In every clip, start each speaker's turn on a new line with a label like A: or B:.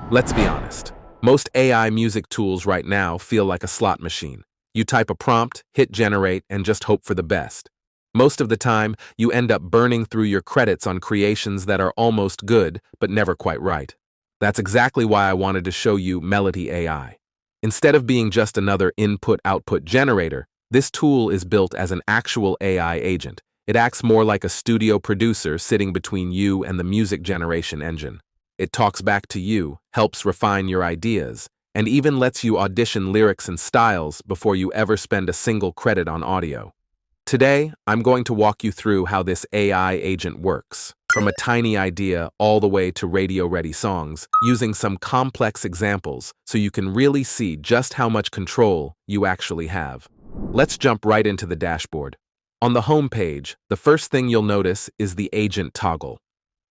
A: Let's be honest. Most AI music tools right now feel like a slot machine. You type a prompt, hit generate, and just hope for the best. Most of the time, you end up burning through your credits on creations that are almost good, but never quite right. That's exactly why I wanted to show you Meloty AI. Instead of being just another input-output generator, this tool is built as an actual AI agent. It acts more like a studio producer sitting between you and the music generation engine. It talks back to you, helps refine your ideas, and even lets you audition lyrics and styles before you ever spend a single credit on audio. Today, I'm going to walk you through how this AI agent works, from a tiny idea all the way to radio-ready songs, using some complex examples so you can really see just how much control you actually have. Let's jump right into the dashboard. On the home page, the first thing you'll notice is the agent toggle.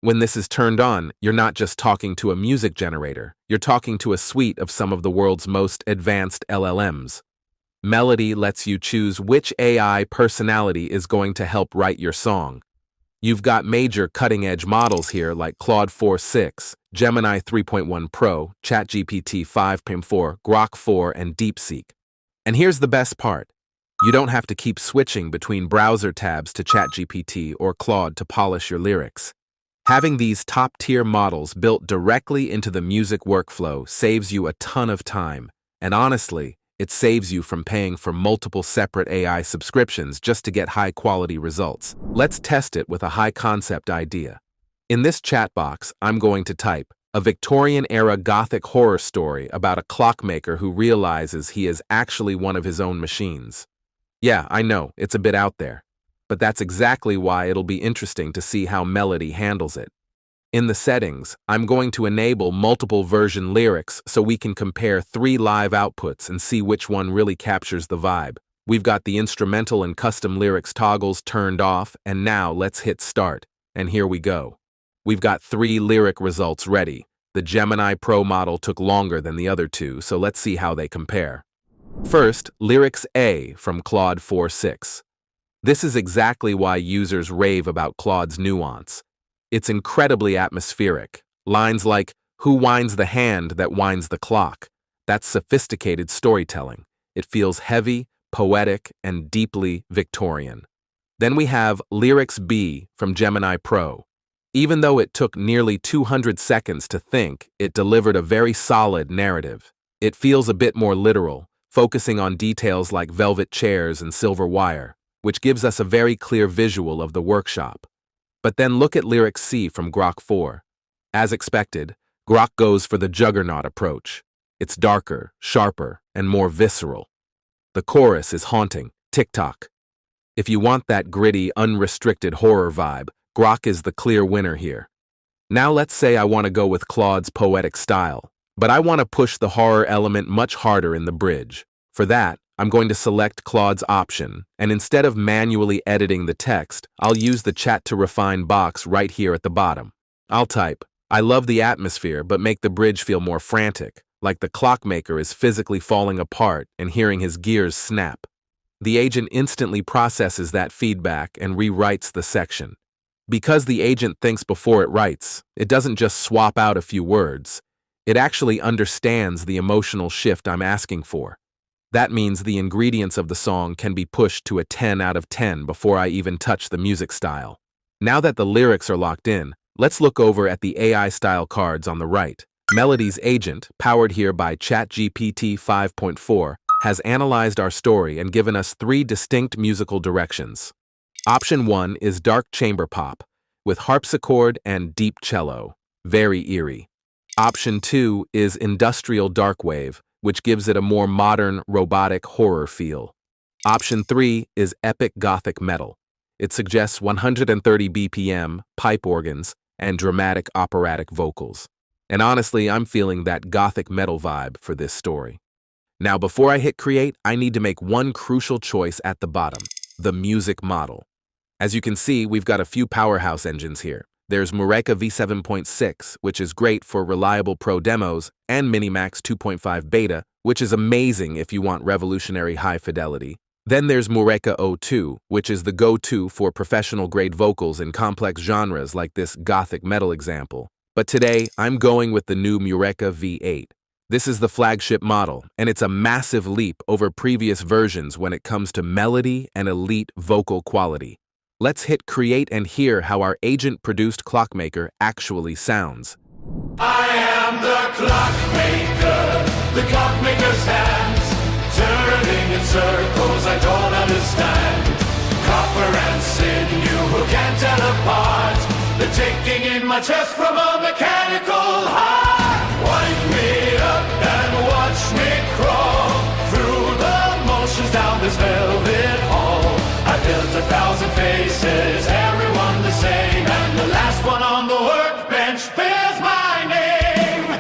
A: When this is turned on, you're not just talking to a music generator, you're talking to a suite of some of the world's most advanced LLMs. Meloty lets you choose which AI personality is going to help write your song. You've got major cutting-edge models here like Claude 4.6, Gemini 3.1 Pro, ChatGPT 5.4, Grok 4, and DeepSeek. And here's the best part. You don't have to keep switching between browser tabs to ChatGPT or Claude to polish your lyrics. Having these top-tier models built directly into the music workflow saves you a ton of time, and honestly, it saves you from paying for multiple separate AI subscriptions just to get high-quality results. Let's test it with a high-concept idea. In this chat box, I'm going to type a Victorian-era Gothic horror story about a clockmaker who realizes he is actually one of his own machines. Yeah, I know, it's a bit out there. But that's exactly why it'll be interesting to see how Meloty handles it. In the settings, I'm going to enable multiple version lyrics so we can compare 3 live outputs and see which one really captures the vibe. We've got the instrumental and custom lyrics toggles turned off, and now let's hit start. And here we go. We've got 3 lyric results ready. The Gemini Pro model took longer than the other 2, so let's see how they compare. First, Lyrics A from Claude 4.6. This is exactly why users rave about Claude's nuance. It's incredibly atmospheric. Lines like, "Who winds the hand that winds the clock?" That's sophisticated storytelling. It feels heavy, poetic, and deeply Victorian. Then we have Lyrics B from Gemini Pro. Even though it took nearly 200 seconds to think, it delivered a very solid narrative. It feels a bit more literal, focusing on details like velvet chairs and silver wire, which gives us a very clear visual of the workshop. But then look at Lyrics C from Grok 4. As expected, Grok goes for the juggernaut approach. It's darker, sharper, and more visceral. The chorus is haunting, tick-tock. If you want that gritty, unrestricted horror vibe, Grok is the clear winner here. Now let's say I want to go with Claude's poetic style, but I want to push the horror element much harder in the bridge. For that, I'm going to select Claude's option, and instead of manually editing the text, I'll use the Chat to Refine box right here at the bottom. I'll type, "I love the atmosphere, but make the bridge feel more frantic, like the clockmaker is physically falling apart and hearing his gears snap." The agent instantly processes that feedback and rewrites the section. Because the agent thinks before it writes, it doesn't just swap out a few words. It actually understands the emotional shift I'm asking for. That means the ingredients of the song can be pushed to a 10 out of 10 before I even touch the music style. Now that the lyrics are locked in, let's look over at the AI style cards on the right. Meloty's agent, powered here by ChatGPT 5.4, has analyzed our story and given us 3 distinct musical directions. Option 1 is dark chamber pop, with harpsichord and deep cello, very eerie. Option 2 is industrial darkwave, which gives it a more modern, robotic horror feel. Option 3 is epic Gothic metal. It suggests 130 BPM, pipe organs, and dramatic operatic vocals. And honestly, I'm feeling that Gothic metal vibe for this story. Now, before I hit create, I need to make one crucial choice at the bottom, the music model. As you can see, we've got a few powerhouse engines here. There's Mureka V8, which is great for reliable pro demos, and Minimax 2.5 Beta, which is amazing if you want revolutionary high fidelity. Then there's Mureka O2, which is the go-to for professional-grade vocals in complex genres like this Gothic metal example. But today, I'm going with the new Mureka V8. This is the flagship model, and it's a massive leap over previous versions when it comes to melody and elite vocal quality. Let's hit create and hear how our agent-produced Clockmaker actually sounds.
B: I am the Clockmaker, the Clockmaker's hands, turning in circles I don't understand. Copper and sinew who can't tell apart, they're taking in my chest from a mechanical heart. Wind me up and watch me crawl through the motions down this velvet hall. I built 1,000 faces, everyone the same, and the last one on the workbench bears my name.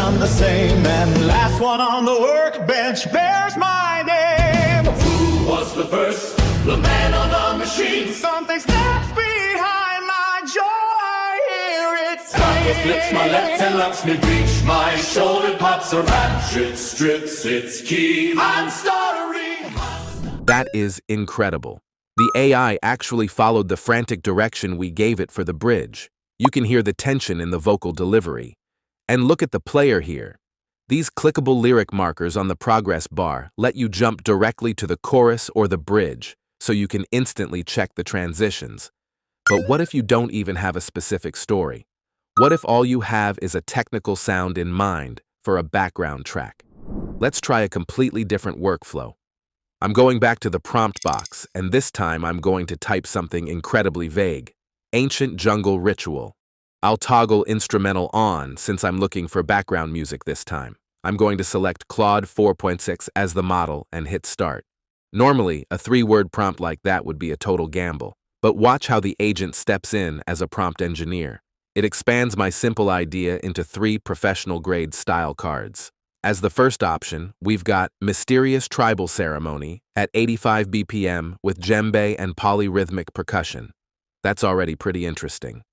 B: I'm the same, and the last one on the workbench bears my name. Who was the first? The man on the machine. Something steps behind my jaw, I hear it scream. Slips my left and lets me reach my shoulder, pops a ratchet, strips its key. I'm stuttering.
A: That is incredible. The AI actually followed the frantic direction we gave it for the bridge. You can hear the tension in the vocal delivery. And look at the player here. These clickable lyric markers on the progress bar let you jump directly to the chorus or the bridge, so you can instantly check the transitions. But what if you don't even have a specific story? What if all you have is a technical sound in mind for a background track? Let's try a completely different workflow. I'm going back to the prompt box, and this time I'm going to type something incredibly vague. Ancient jungle ritual. I'll toggle instrumental on since I'm looking for background music this time. I'm going to select Claude 4.6 as the model and hit start. Normally, a 3-word prompt like that would be a total gamble, but watch how the agent steps in as a prompt engineer. It expands my simple idea into 3 professional-grade style cards. As the first option, we've got Mysterious Tribal Ceremony at 85 BPM with djembe and polyrhythmic percussion. That's already pretty interesting.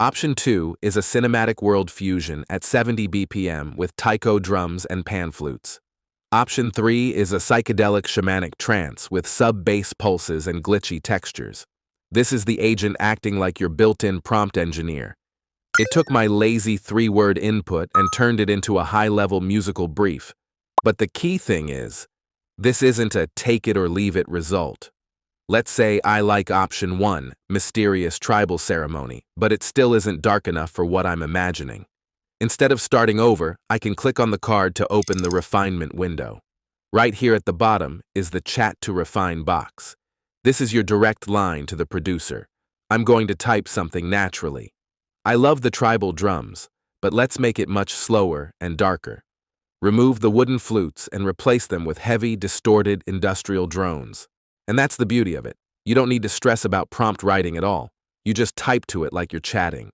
A: Option 2 is a Cinematic World Fusion at 70 BPM with taiko drums and pan flutes. Option 3 is a psychedelic shamanic trance with sub-bass pulses and glitchy textures. This is the agent acting like your built-in prompt engineer. It took my lazy 3-word input and turned it into a high-level musical brief. But the key thing is, this isn't a take-it-or-leave-it result. Let's say I like option 1, Mysterious Tribal Ceremony, but it still isn't dark enough for what I'm imagining. Instead of starting over, I can click on the card to open the refinement window. Right here at the bottom is the Chat to Refine box. This is your direct line to the producer. I'm going to type something naturally. I love the tribal drums, but let's make it much slower and darker. Remove the wooden flutes and replace them with heavy, distorted industrial drones. And that's the beauty of it. You don't need to stress about prompt writing at all. You just type to it like you're chatting.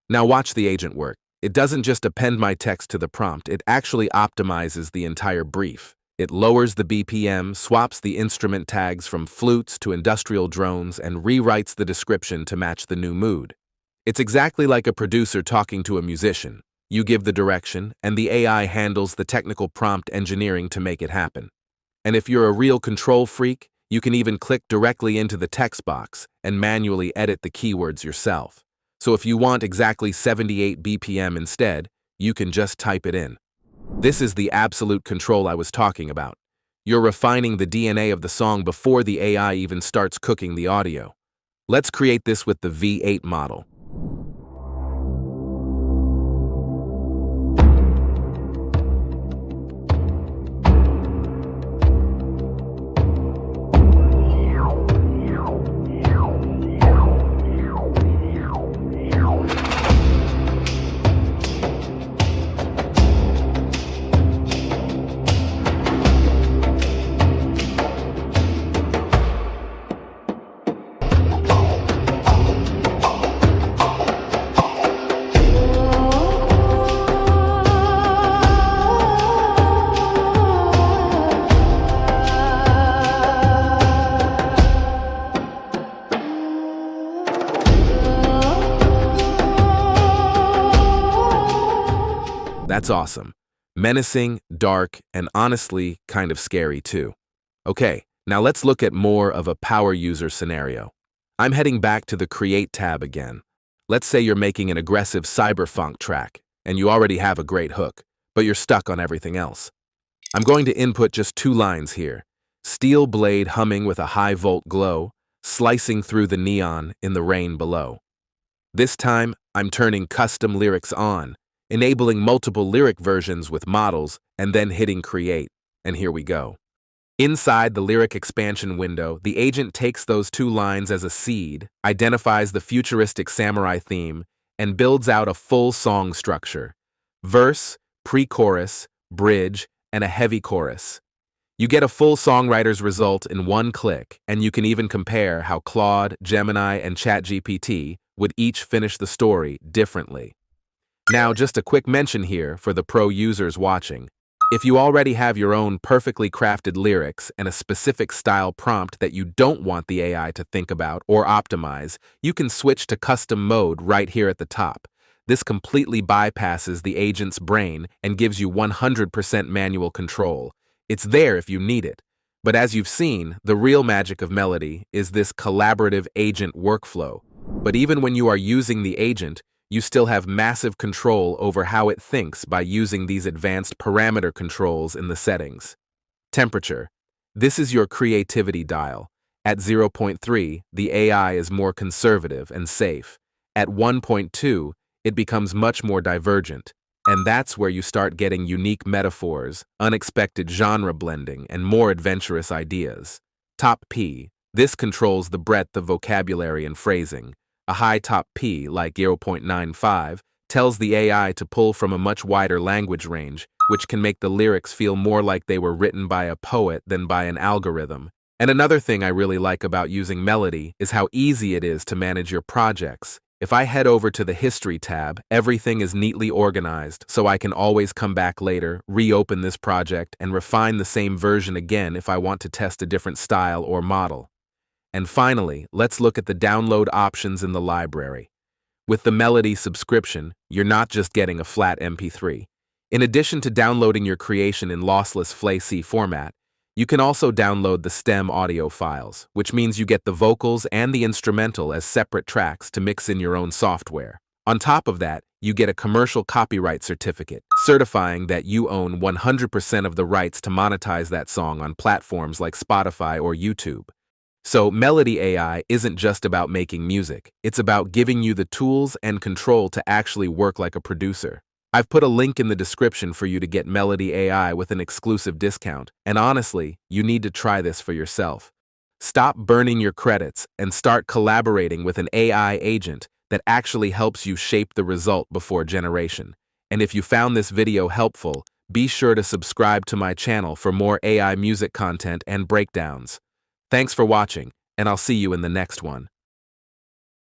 A: Now watch the agent work. It doesn't just append my text to the prompt, it actually optimizes the entire brief. It lowers the BPM, swaps the instrument tags from flutes to industrial drones, and rewrites the description to match the new mood. It's exactly like a producer talking to a musician. You give the direction, and the AI handles the technical prompt engineering to make it happen. And if you're a real control freak, you can even click directly into the text box and manually edit the keywords yourself. So if you want exactly 78 BPM instead, you can just type it in. This is the absolute control I was talking about. You're refining the DNA of the song before the AI even starts cooking the audio. Let's create this with the V8 model. That's awesome. Menacing, dark, and honestly kind of scary too. Okay, Now let's look at more of a power user scenario. I'm heading back to the Create tab again. Let's say you're making an aggressive Cyber-Phonk track, and you already have a great hook, but you're stuck on everything else. I'm going to input just 2 lines here. Steel blade humming with a high-volt glow, slicing through the neon in the rain below. This time, I'm turning custom lyrics on, enabling multiple lyric versions with models, and then hitting Create, and here we go. Inside the lyric expansion window, the agent takes those 2 lines as a seed, identifies the futuristic samurai theme, and builds out a full song structure. Verse, pre-chorus, bridge, and a heavy chorus. You get a full songwriter's result in one click, and you can even compare how Claude, Gemini, and ChatGPT would each finish the story differently. Now, just a quick mention here for the pro users watching. If you already have your own perfectly crafted lyrics and a specific style prompt that you don't want the AI to think about or optimize, you can switch to custom mode right here at the top. This completely bypasses the agent's brain and gives you 100% manual control. It's there if you need it. But as you've seen, the real magic of Meloty is this collaborative agent workflow. But even when you are using the agent, you still have massive control over how it thinks by using these advanced parameter controls in the settings. Temperature. This is your creativity dial. At 0.3, the AI is more conservative and safe. At 1.2, it becomes much more divergent. And that's where you start getting unique metaphors, unexpected genre blending, and more adventurous ideas. Top P. This controls the breadth of vocabulary and phrasing. A high top P, like 0.95, tells the AI to pull from a much wider language range, which can make the lyrics feel more like they were written by a poet than by an algorithm. And another thing I really like about using Meloty is how easy it is to manage your projects. If I head over to the History tab, everything is neatly organized, so I can always come back later, reopen this project, and refine the same version again if I want to test a different style or model. And finally, let's look at the download options in the library. With the Meloty subscription, you're not just getting a flat MP3. In addition to downloading your creation in lossless FLAC format, you can also download the stem audio files, which means you get the vocals and the instrumental as separate tracks to mix in your own software. On top of that, you get a commercial copyright certificate, certifying that you own 100% of the rights to monetize that song on platforms like Spotify or YouTube. So Meloty AI isn't just about making music, it's about giving you the tools and control to actually work like a producer. I've put a link in the description for you to get Meloty AI with an exclusive discount, and honestly, you need to try this for yourself. Stop burning your credits and start collaborating with an AI agent that actually helps you shape the result before generation. And if you found this video helpful, be sure to subscribe to my channel for more AI music content and breakdowns. Thanks for watching, and I'll see you in the next one.